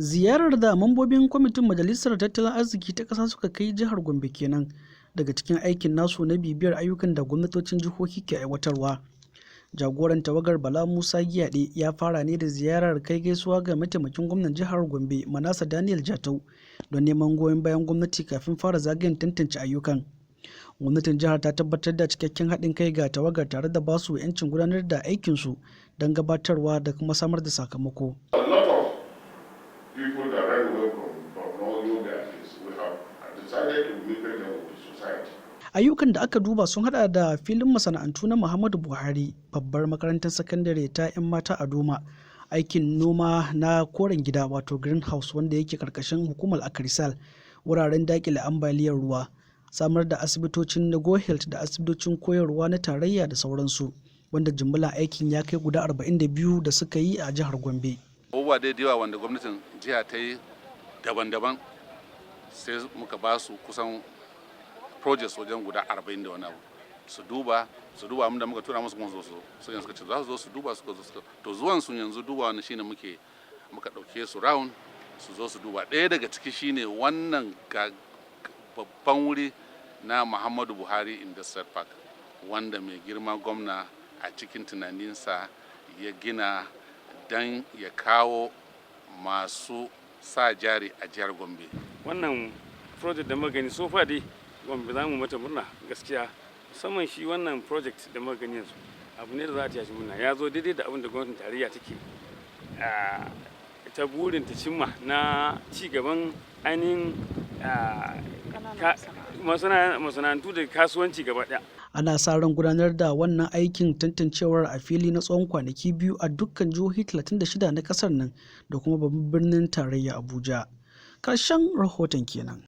Ziyarar da mambobin kwamitin Majalisar Tattalin Arziki ta ƙasa suka kai jihar Gombe kenan daga cikin aikin nasu na bibiyar ayyukan da gwamnatocin jihohi ke aiwatarwa. Jagoran tawagar Bala Musa Giyaɗe ya fara ne da ziyarar kai gaisuwa ga mataimakin gwamnan jihar Gombe Manasa Daniel Jatau don neman goyon bayan gwamnati kafin fara zagayen tantance ayyukan. Gwamnatin jihar ta tabbatar da cikakken haɗin kai ga tawagar tare da basu 'yancin gudanar da aikinsu don gabatarwa da kuma samar da sakamako. Ayyukan da aka duba sun hada da filin masana'antu na Muhammadu Buhari, babbar makarantar sakandare ta 'yan mata a Doma, aikin noma na koren gida wato greenhouse wanda yake karkashin hukumar Akarisal, wuraren dakile ambaliyar ruwa, samar da asibitocin na Go Health da asibitocin koyarwa na tarayya da sauransu, wanda jimla aikin ya kai guda 42 da suka yi a jihar Gombe. Abubuwa da yawa wanda gwamnatin jiha ta yi daban-daban sai muka ba su kusan projects wajen guda 40 da wani abu su duba abinda muka tura musu kuma su yanzu suka ce za su zo su duba suka zo to zuwan su yanzu duba wani shine muka dauke su round su zo su duba. Ɗaya daga ciki shine wannan babban wuri na Muhammadu Buhari Industrial Park wanda mai girma gwamna a cikin tunaninsa ya gina don ya kawo masu sa jari a jihar Gombe. Wannan project da magani so far dai Gombe za mu mata murna gaskiya, musamman shi wannan project da magani yanzu abu ne da za a tashi murna, ya zo daidai da abin da gwamnatin tarayya take ta burin ta cimma na ci gaban ainihin masana'antu da kasuwanci gaba ɗaya. Ana sa ran gudanar da wannan aikin tantancewar a fili na tsawon kwanaki 2 a dukkan jihohi 36 na kasar nan da kuma babban birnin tarayya Abuja. Ƙarshen rahoton kenan.